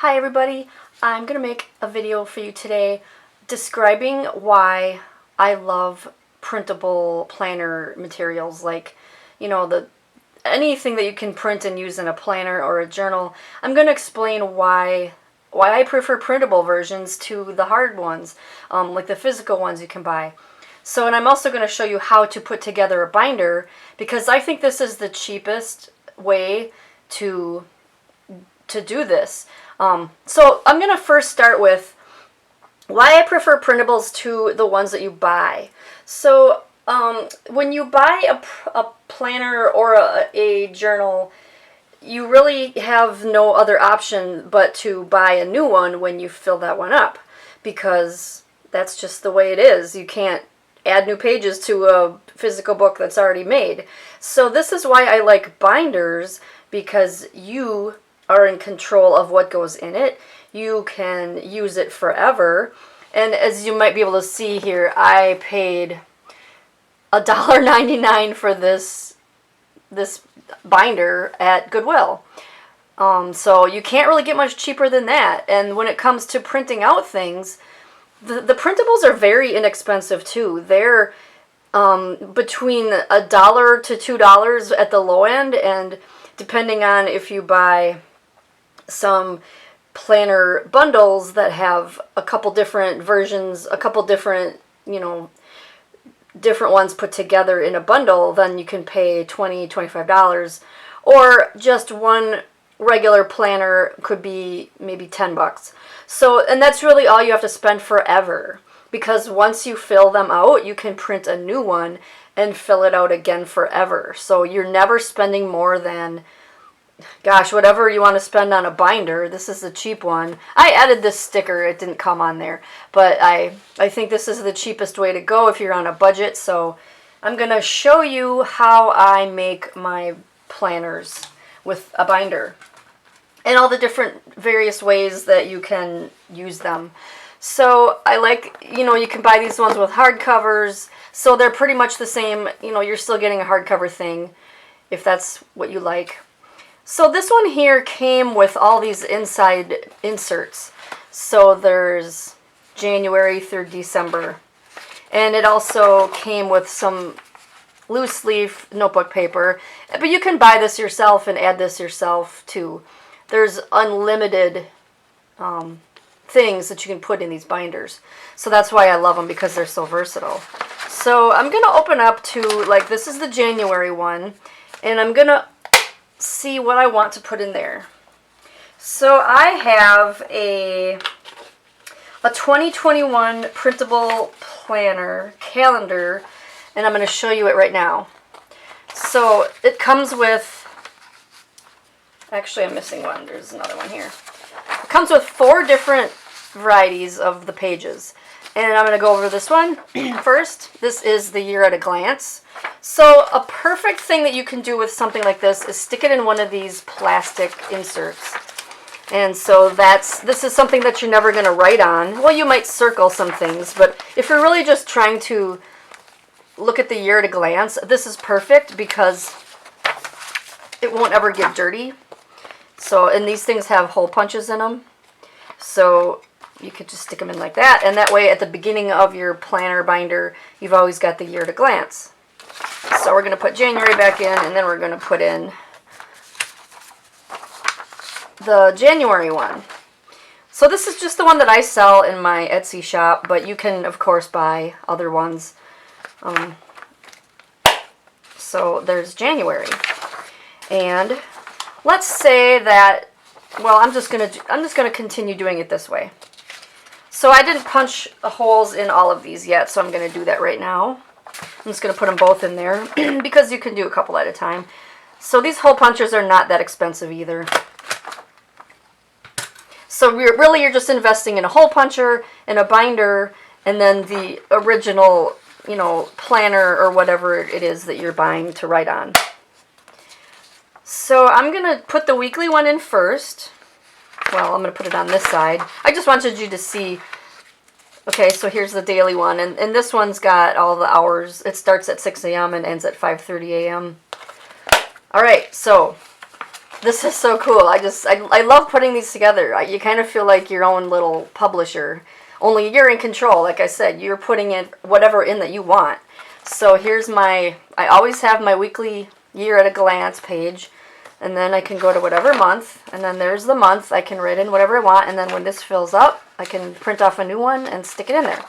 Hi everybody, I'm going to make a video for you today describing why I love printable planner materials like, anything that you can print and use in a planner or a journal. I'm going to explain why I prefer printable versions to the hard ones, like the physical ones you can buy. And I'm also going to show you how to put together a binder because I think this is the cheapest way to do this. So I'm going to first start with why I prefer printables to the ones that you buy. So when you buy a planner or a journal, you really have no other option but to buy a new one when you fill that one up, because that's just the way it is. You can't add new pages to a physical book that's already made. So this is why I like binders, because you are in control of what goes in it. You can use it forever. And as you might be able to see here, I paid $1.99 for this binder at Goodwill. So you can't really get much cheaper than that. And when it comes to printing out things, the printables are very inexpensive too. They're between $1 to $2 at the low end, and depending on if you buy some planner bundles that have a couple different versions, a couple different, different ones put together in a bundle, then you can pay $20, $25. Or just one regular planner could be maybe $10. So, and that's really all you have to spend forever, because once you fill them out, you can print a new one and fill it out again forever. So you're never spending more than, gosh, whatever you want to spend on a binder. This is the cheap one. I added this sticker. It didn't come on there. But I think this is the cheapest way to go if you're on a budget. So I'm going to show you how I make my planners with a binder and all the different various ways that you can use them. So I like, you can buy these ones with hardcovers. So they're pretty much the same. You're still getting a hardcover thing if that's what you like. So this one here came with all these inside inserts. So there's January through December. And it also came with some loose leaf notebook paper. But you can buy this yourself and add this yourself too. There's unlimited things that you can put in these binders. So that's why I love them, because they're so versatile. So I'm going to open up to, this is the January one. And I'm going to see what I want to put in there. So I have a 2021 printable planner calendar, and I'm going to show you it right now. So it comes with, actually I'm missing one, there's another one here. It comes with 4 different varieties of the pages. And I'm going to go over this one first. This is the year at a glance. So a perfect thing that you can do with something like this is stick it in one of these plastic inserts. And so this is something that you're never going to write on. Well, you might circle some things, but if you're really just trying to look at the year at a glance, this is perfect because it won't ever get dirty. So, and these things have hole punches in them. So you could just stick them in like that, and that way at the beginning of your planner binder, you've always got the year at a glance. So we're going to put January back in, and then we're going to put in the January one. So this is just the one that I sell in my Etsy shop, but you can, of course, buy other ones. So there's January. And let's say that, well, I'm just going to continue doing it this way. So I didn't punch holes in all of these yet, so I'm going to do that right now. I'm just going to put them both in there because you can do a couple at a time. So these hole punchers are not that expensive either. So you're just investing in a hole puncher and a binder, and then the original, planner or whatever it is that you're buying to write on. So I'm going to put the weekly one in first. Well, I'm going to put it on this side. I just wanted you to see. Okay, so here's the daily one. And this one's got all the hours. It starts at 6 a.m. and ends at 5:30 a.m. All right, so This is so cool. I love putting these together. You kind of feel like your own little publisher. Only you're in control. Like I said, you're putting in whatever in that you want. So here's I always have my weekly year at a glance page. And then I can go to whatever month. And then there's the month. I can write in whatever I want. And then when this fills up, I can print off a new one and stick it in there.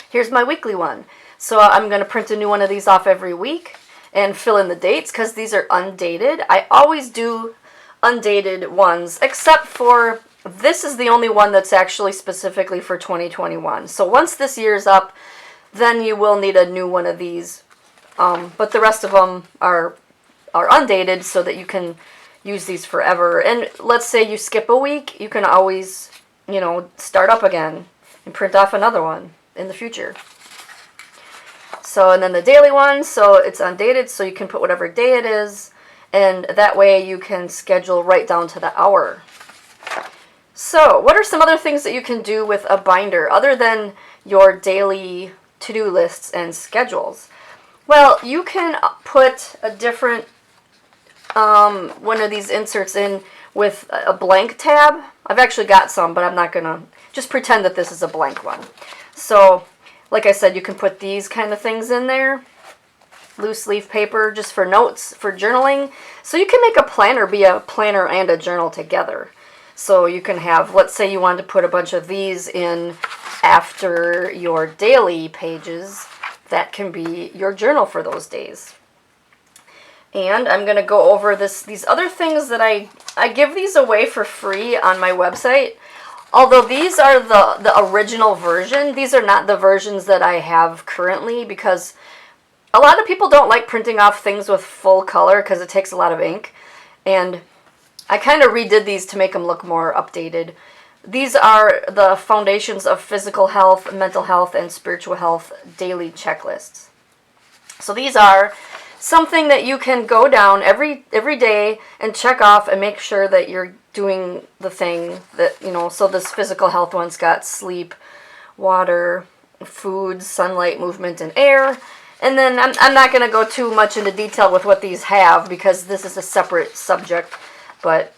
Here's my weekly one. So I'm going to print a new one of these off every week and fill in the dates because these are undated. I always do undated ones, except for this is the only one that's actually specifically for 2021. So once this year's up, then you will need a new one of these. But the rest of them are undated so that you can use these forever. And let's say you skip a week, you can always, start up again and print off another one in the future. So, and then the daily one, so it's undated, so you can put whatever day it is, and that way you can schedule right down to the hour. So, what are some other things that you can do with a binder other than your daily to-do lists and schedules? Well, you can put a different one of these inserts in with a blank tab. I've actually got some, but I'm not going to just pretend that this is a blank one. So, like I said, you can put these kind of things in there. Loose leaf paper just for notes, for journaling. So you can make a planner be a planner and a journal together. So you can have, let's say you wanted to put a bunch of these in after your daily pages. That can be your journal for those days. And I'm going to go over these other things that I give these away for free on my website. Although these are the original version, these are not the versions that I have currently because a lot of people don't like printing off things with full color because it takes a lot of ink. And I kind of redid these to make them look more updated. These are the Foundations of Physical Health, Mental Health, and Spiritual Health daily checklists. So these are something that you can go down every day and check off and make sure that you're doing the thing that, so this physical health one's got sleep, water, food, sunlight, movement, and air. And then I'm not going to go too much into detail with what these have because this is a separate subject. But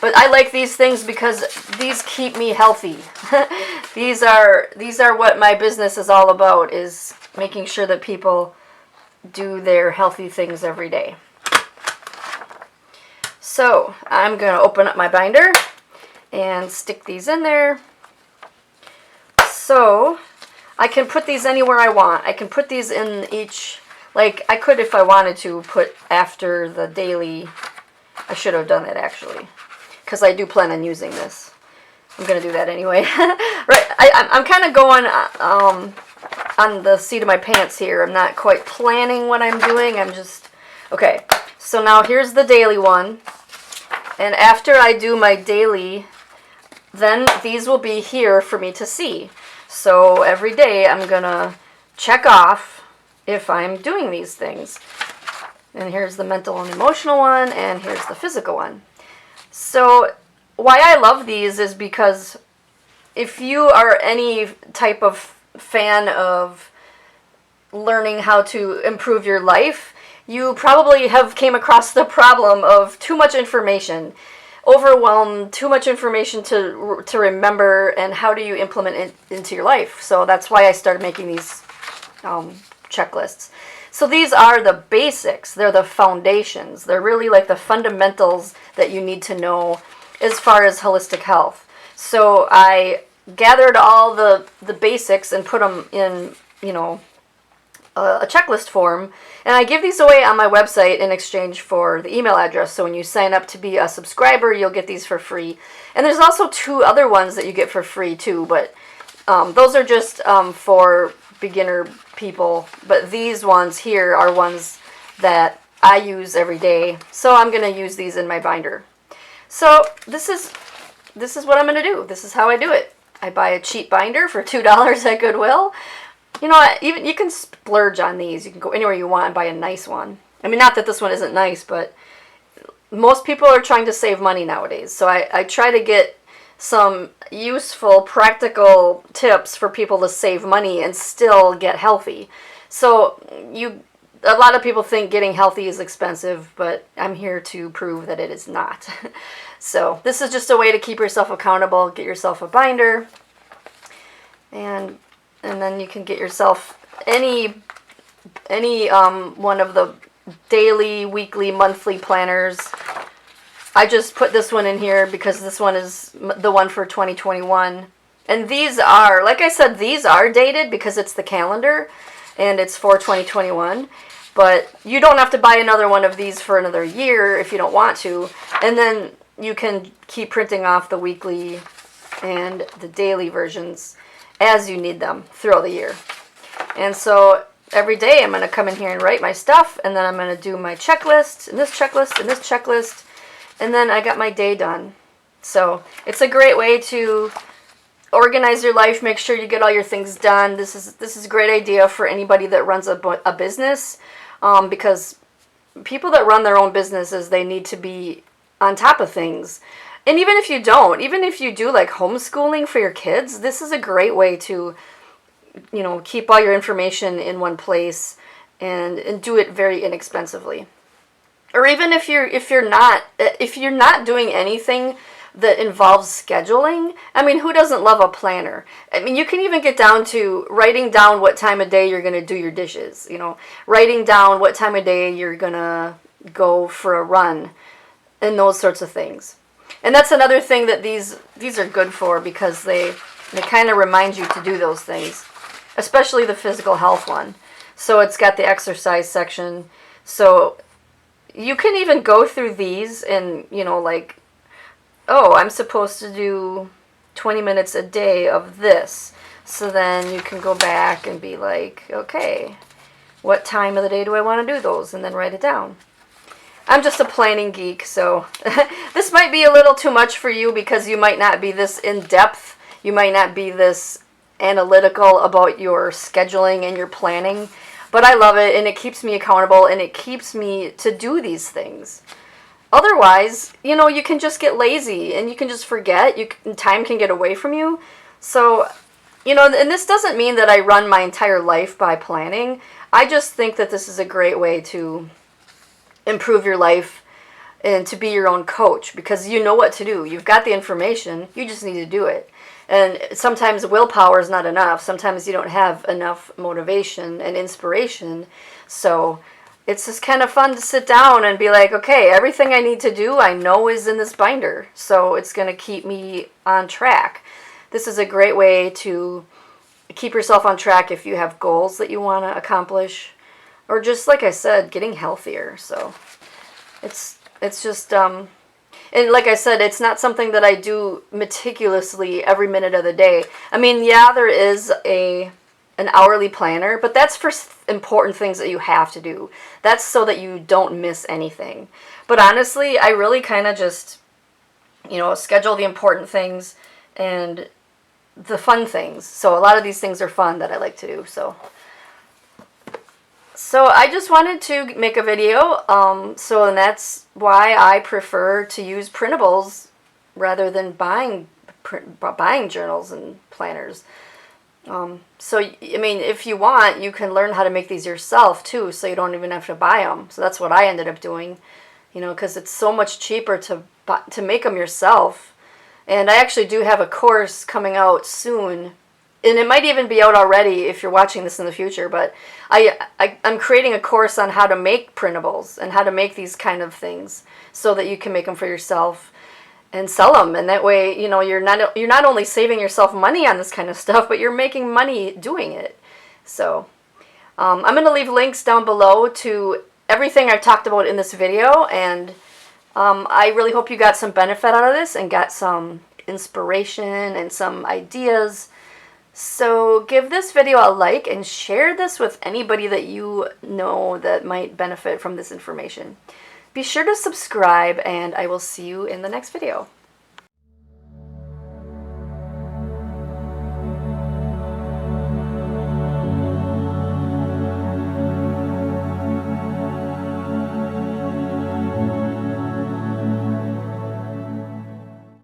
I like these things because these keep me healthy. These are what my business is all about, is making sure that people do their healthy things every day. So I'm going to open up my binder and stick these in there. So I can put these anywhere I want. I can put these in each, like I could if I wanted to put after the daily. I should have done that actually because I do plan on using this. I'm going to do that anyway. Right, I'm kind of going on the seat of my pants here. I'm not quite planning what I'm doing. I'm just, okay. So now here's the daily one. And after I do my daily, then these will be here for me to see. So every day I'm going to check off if I'm doing these things. And here's the mental and emotional one, and here's the physical one. So why I love these is because if you are any type of fan of learning how to improve your life, you probably have came across the problem of too much information, overwhelmed, too much information to remember, and how do you implement it into your life. So that's why I started making these checklists. So these are the basics. They're the foundations. They're really like the fundamentals that you need to know as far as holistic health. So I gathered all the basics and put them in, a checklist form. And I give these away on my website in exchange for the email address. So when you sign up to be a subscriber, you'll get these for free. And there's also 2 other ones that you get for free too. But those are just for beginner people. But these ones here are ones that I use every day. So I'm going to use these in my binder. So this is what I'm going to do. This is how I do it. I buy a cheap binder for $2 at Goodwill. Even you can splurge on these. You can go anywhere you want and buy a nice one. I mean, not that this one isn't nice, but most people are trying to save money nowadays. So I try to get some useful, practical tips for people to save money and still get healthy. So a lot of people think getting healthy is expensive, but I'm here to prove that it is not. So this is just a way to keep yourself accountable. Get yourself a binder, and then you can get yourself any one of the daily, weekly, monthly planners. I just put this one in here because this one is the one for 2021. And these are, like I said, these are dated because it's the calendar and it's for 2021. But you don't have to buy another one of these for another year if you don't want to. And then you can keep printing off the weekly and the daily versions as you need them throughout the year. And so every day I'm going to come in here and write my stuff, and then I'm going to do my checklist, and this checklist, and this checklist, and then I got my day done. So it's a great way to organize your life, make sure you get all your things done. This is a great idea for anybody that runs a business, because people that run their own businesses, they need to be on top of things. And even if you don't, even if you do like homeschooling for your kids, this is a great way to, you know, keep all your information in one place and do it very inexpensively. Or even if you're not doing anything that involves scheduling, I mean, who doesn't love a planner? I mean, you can even get down to writing down what time of day you're going to do your dishes, you know, writing down what time of day you're going to go for a run, and those sorts of things. And that's another thing that these are good for, because they kind of remind you to do those things, especially the physical health one. So it's got the exercise section. So you can even go through these and, you know, like, oh, I'm supposed to do 20 minutes a day of this. So then you can go back and be like, okay, what time of the day do I want to do those? And then write it down. I'm just a planning geek, so this might be a little too much for you because you might not be this in-depth. You might not be this analytical about your scheduling and your planning. But I love it, and it keeps me accountable, and it keeps me to do these things. Otherwise, you know, you can just get lazy, and you can just forget. Time can get away from you. So, you know, and this doesn't mean that I run my entire life by planning. I just think that this is a great way to improve your life and to be your own coach, because you know what to do. You've got the information. You just need to do it. And sometimes willpower is not enough. Sometimes you don't have enough motivation and inspiration. So it's just kind of fun to sit down and be like, okay, everything I need to do I know is in this binder. So it's going to keep me on track. This is a great way to keep yourself on track if you have goals that you want to accomplish, or just, like I said, getting healthier. So it's just, and like I said, it's not something that I do meticulously every minute of the day. I mean, yeah, there is an hourly planner, but that's for important things that you have to do. That's so that you don't miss anything. But honestly, I really kind of just, you know, schedule the important things and the fun things. So a lot of these things are fun that I like to do, So I just wanted to make a video, and that's why I prefer to use printables rather than buying journals and planners. So, I mean, if you want, you can learn how to make these yourself too, so you don't even have to buy them. So that's what I ended up doing, you know, because it's so much cheaper to make them yourself. And I actually do have a course coming out soon. And it might even be out already if you're watching this in the future, but I'm creating a course on how to make printables and how to make these kind of things so that you can make them for yourself and sell them. And that way, you know, you're not only saving yourself money on this kind of stuff, but you're making money doing it. So I'm going to leave links down below to everything I've talked about in this video, and I really hope you got some benefit out of this and got some inspiration and some ideas. So give this video a like and share this with anybody that you know that might benefit from this information. Be sure to subscribe, and I will see you in the next video.